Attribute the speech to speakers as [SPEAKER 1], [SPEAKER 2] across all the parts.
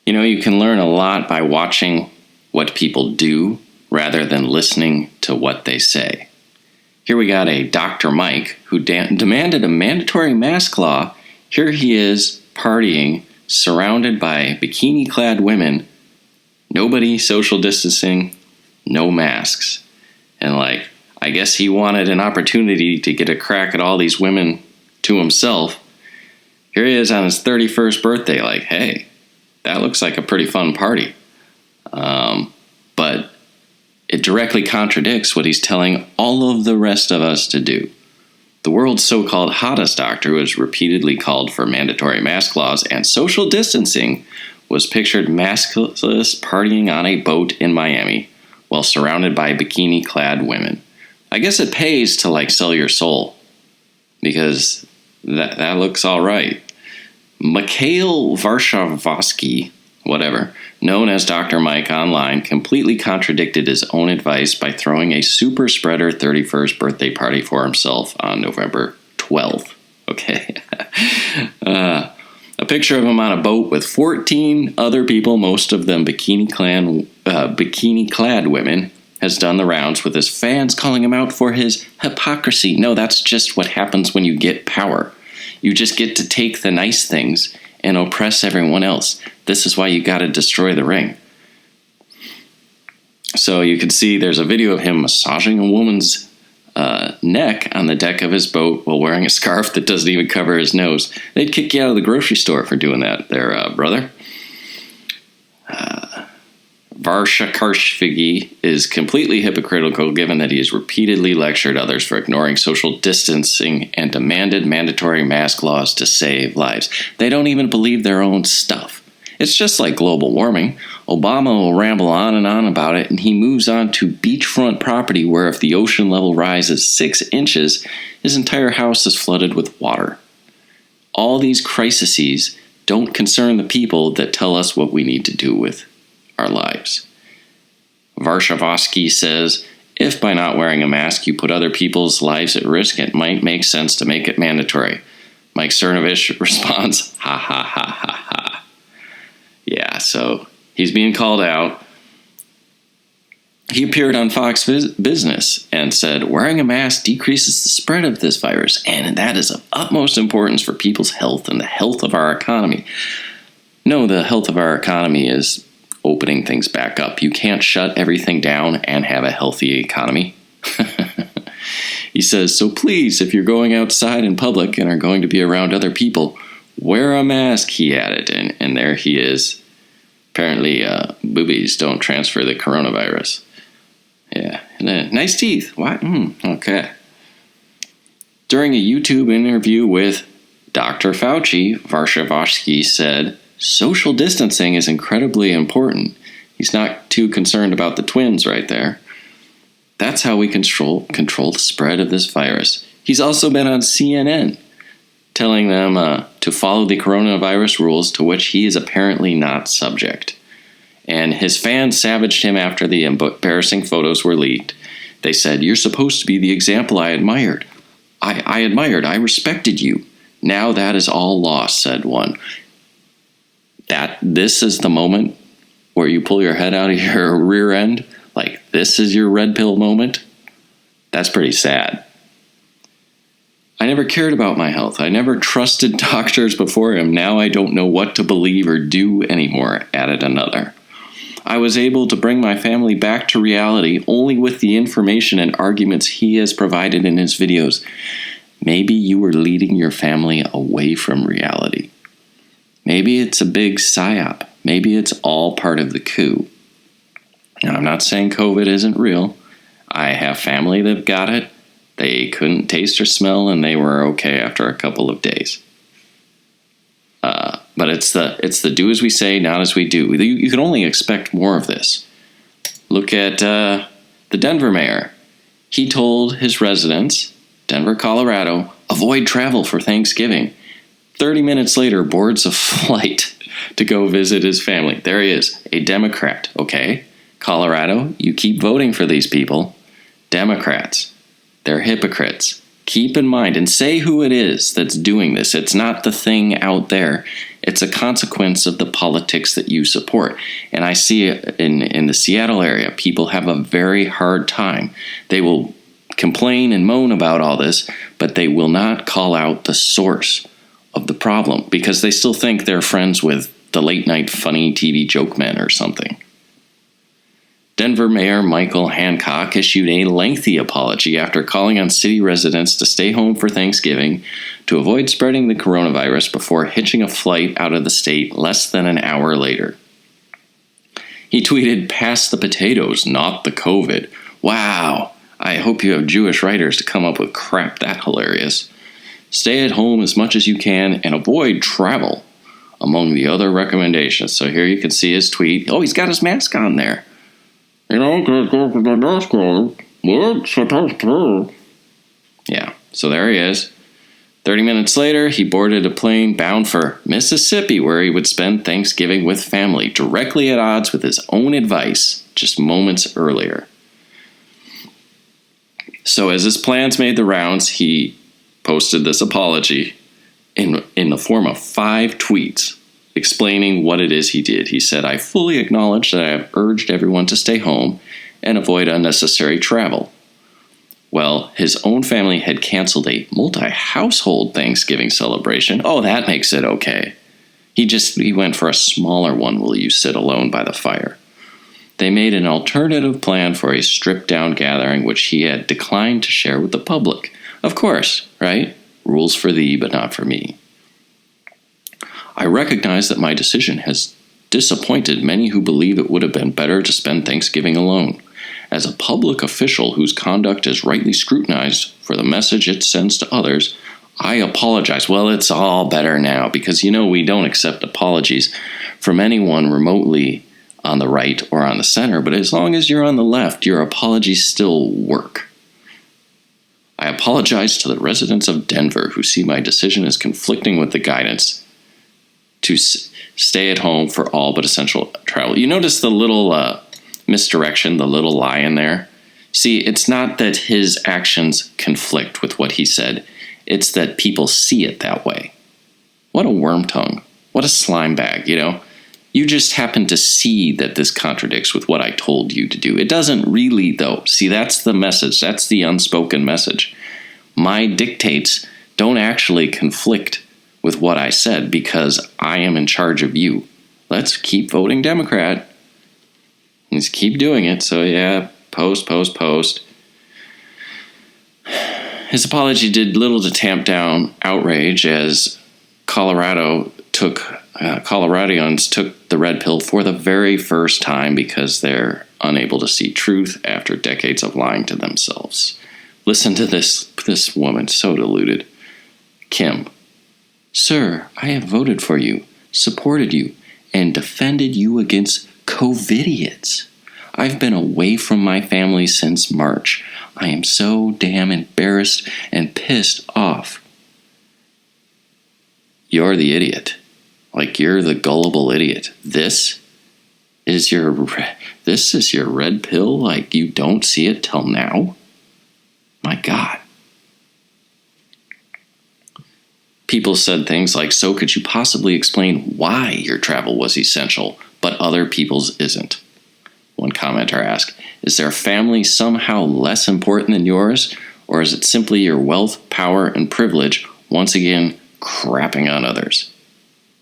[SPEAKER 1] You know, you can learn a lot by watching what people do rather than listening to what they say. Here we got a Dr. Mike who demanded a mandatory mask law. Here he is partying, surrounded by bikini-clad women, nobody social distancing, no masks. And I guess he wanted an opportunity to get a crack at all these women to himself. Here he is on his 31st birthday, hey, that looks like a pretty fun party. But it directly contradicts what he's telling all of the rest of us to do. The world's so-called hottest doctor, who has repeatedly called for mandatory mask laws and social distancing, was pictured maskless partying on a boat in Miami while surrounded by bikini-clad women. I guess it pays to sell your soul, because that looks all right. Mikhail Varshavsky, whatever, known as Dr. Mike online, completely contradicted his own advice by throwing a super spreader 31st birthday party for himself on November 12th. Okay. A picture of him on a boat with 14 other people, most of them bikini-clad women, has done the rounds, with his fans calling him out for his hypocrisy. No, that's just what happens when you get power. You just get to take the nice things and oppress everyone else. This is why you got to destroy the ring. So you can see there's a video of him massaging a woman's neck on the deck of his boat while wearing a scarf that doesn't even cover his nose. They'd kick you out of the grocery store for doing that there, brother. Varshavsky is completely hypocritical, given that he has repeatedly lectured others for ignoring social distancing and demanded mandatory mask laws to save lives. They don't even believe their own stuff. It's just like global warming. Obama will ramble on and on about it, and he moves on to beachfront property where if the ocean level rises 6 inches, his entire house is flooded with water. All these crises don't concern the people that tell us what we need to do with our lives. Varshavsky says, if by not wearing a mask you put other people's lives at risk, it might make sense to make it mandatory. Mike Cernovich responds, ha ha ha ha ha. Yeah, so he's being called out. He appeared on Fox Business and said, wearing a mask decreases the spread of this virus, and that is of utmost importance for people's health and the health of our economy. No, the health of our economy is opening things back up. You can't shut everything down and have a healthy economy. He says, so please, if you're going outside in public and are going to be around other people, wear a mask, he added. And there he is. Apparently, boobies don't transfer the coronavirus. Yeah. And, nice teeth. What? Okay. During a YouTube interview with Dr. Fauci, Varshavsky said, social distancing is incredibly important. He's not too concerned about the twins right there. That's how we control the spread of this virus. He's also been on CNN telling them to follow the coronavirus rules, to which he is apparently not subject. And his fans savaged him after the embarrassing photos were leaked. They said, you're supposed to be the example I admired. I respected you. Now that is all lost, said one. This is the moment where you pull your head out of your rear end, this is your red pill moment. That's pretty sad. I never cared about my health. I never trusted doctors before him. Now I don't know what to believe or do anymore, added another. I was able to bring my family back to reality only with the information and arguments he has provided in his videos. Maybe you were leading your family away from reality. Maybe it's a big psyop. Maybe it's all part of the coup. Now, I'm not saying COVID isn't real. I have family that got it. They couldn't taste or smell, and they were okay after a couple of days. But it's the do as we say, not as we do. You can only expect more of this. Look at the Denver mayor. He told his residents, Denver, Colorado, avoid travel for Thanksgiving. 30 minutes later, boards a flight to go visit his family. There he is, a Democrat, okay? Colorado, you keep voting for these people. Democrats, they're hypocrites. Keep in mind and say who it is that's doing this. It's not the thing out there. It's a consequence of the politics that you support. And I see it in the Seattle area. People have a very hard time. They will complain and moan about all this, but they will not call out the source of the problem because they still think they're friends with the late night funny TV joke men or something. Denver Mayor Michael Hancock issued a lengthy apology after calling on city residents to stay home for Thanksgiving to avoid spreading the coronavirus before hitching a flight out of the state less than an hour later. He tweeted, "Pass the potatoes, not the COVID." Wow, I hope you have Jewish writers to come up with crap that hilarious. Stay at home as much as you can and avoid travel, among the other recommendations. So here you can see his tweet. Oh, he's got his mask on there. You know, go for the mask on. What's supposed to? Yeah, so there he is. 30 minutes later, he boarded a plane bound for Mississippi, where he would spend Thanksgiving with family, directly at odds with his own advice just moments earlier. So as his plans made the rounds, he posted this apology in the form of 5 tweets explaining what it is he did. He said, "I fully acknowledge that I have urged everyone to stay home and avoid unnecessary travel." Well, his own family had canceled a multi-household Thanksgiving celebration. Oh, that makes it okay. He went for a smaller one while you sit alone by the fire. They made an alternative plan for a stripped-down gathering, which he had declined to share with the public. Of course, right? Rules for thee, but not for me. "I recognize that my decision has disappointed many who believe it would have been better to spend Thanksgiving alone. As a public official whose conduct is rightly scrutinized for the message it sends to others, I apologize." Well, it's all better now because, we don't accept apologies from anyone remotely on the right or on the center, but as long as you're on the left, your apologies still work. "I apologize to the residents of Denver who see my decision as conflicting with the guidance to stay at home for all but essential travel." You notice the little misdirection, the little lie in there? See, it's not that his actions conflict with what he said. It's that people see it that way. What a worm tongue. What a slime bag, You just happen to see that this contradicts with what I told you to do. It doesn't really, though. See, that's the message. That's the unspoken message. My dictates don't actually conflict with what I said because I am in charge of you. Let's keep voting Democrat. Let's keep doing it. So yeah, post. His apology did little to tamp down outrage as Coloradians took the red pill for the very first time because they're unable to see truth after decades of lying to themselves. Listen to this woman, so deluded. Kim: "Sir, I have voted for you, supported you, and defended you against COVIDiots. I've been away from my family since March. I am so damn embarrassed and pissed off." You're the idiot. You're the gullible idiot. This is your red pill? You don't see it till now? My God. People said things like, "So could you possibly explain why your travel was essential, but other people's isn't?" One commenter asked, "Is their family somehow less important than yours, or is it simply your wealth, power, and privilege once again crapping on others?"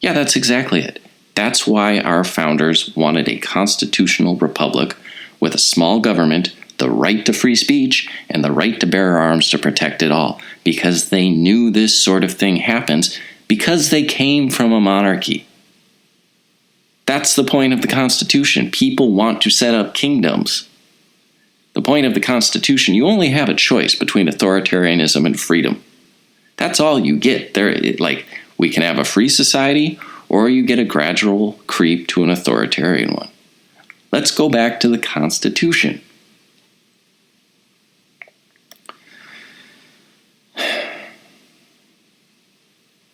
[SPEAKER 1] Yeah, that's exactly it. That's why our founders wanted a constitutional republic with a small government, the right to free speech, and the right to bear arms to protect it all, because they knew this sort of thing happens because they came from a monarchy. That's the point of the Constitution. People want to set up kingdoms. The point of the Constitution, you only have a choice between authoritarianism and freedom. That's all you get. We can have a free society, or you get a gradual creep to an authoritarian one. Let's go back to the Constitution.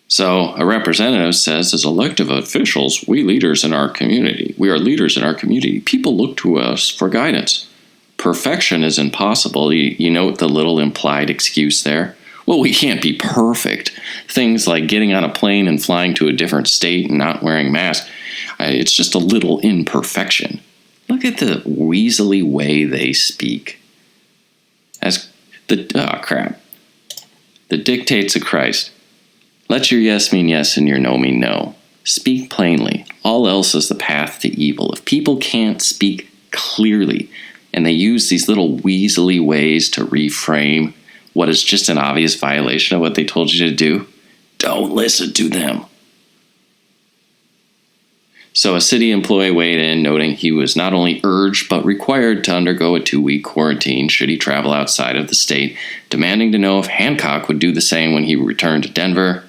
[SPEAKER 1] So a representative says, "As elected officials, we are leaders in our community. People look to us for guidance. Perfection is impossible." You note the little implied excuse there? Well, we can't be perfect. Things like getting on a plane and flying to a different state and not wearing masks, it's just a little imperfection. Look at the weaselly way they speak. The dictates of Christ. Let your yes mean yes and your no mean no. Speak plainly. All else is the path to evil. If people can't speak clearly and they use these little weaselly ways to reframe what is just an obvious violation of what they told you to do, don't listen to them. So a city employee weighed in, noting he was not only urged but required to undergo a 2-week quarantine should he travel outside of the state, demanding to know if Hancock would do the same when he returned to Denver.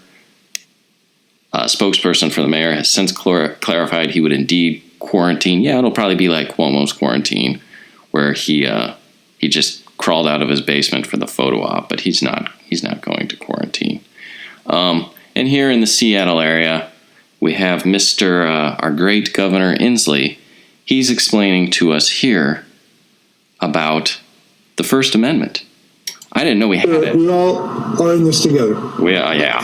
[SPEAKER 1] A spokesperson for the mayor has since clarified he would indeed quarantine. Yeah, it'll probably be like Cuomo's quarantine, where he just crawled out of his basement for the photo op, but he's not going to quarantine. And here in the Seattle area, we have our great Governor Inslee. He's explaining to us here about the First Amendment. I didn't know we had it.
[SPEAKER 2] We all are in this together.
[SPEAKER 1] Yeah.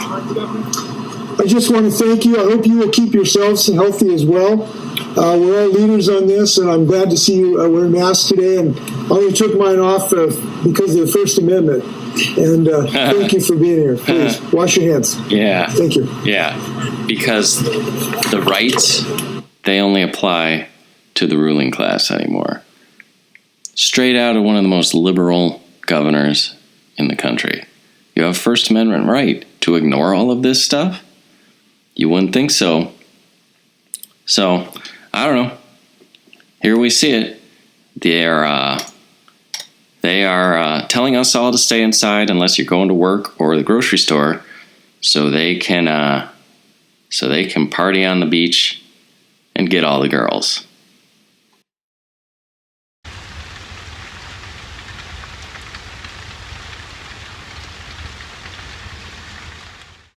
[SPEAKER 2] I just want to thank you. I hope you will keep yourselves healthy as well. We're all leaders on this, and I'm glad to see you wear masks today. And I only took mine off because of the First Amendment. And thank you for being here. Please, wash your hands.
[SPEAKER 1] Yeah.
[SPEAKER 2] Thank you.
[SPEAKER 1] Yeah, because the rights, they only apply to the ruling class anymore. Straight out of one of the most liberal governors in the country. You have First Amendment right to ignore all of this stuff? You wouldn't think so. So, I don't know. Here we see it. They are telling us all to stay inside unless you're going to work or the grocery store, so they can party on the beach and get all the girls.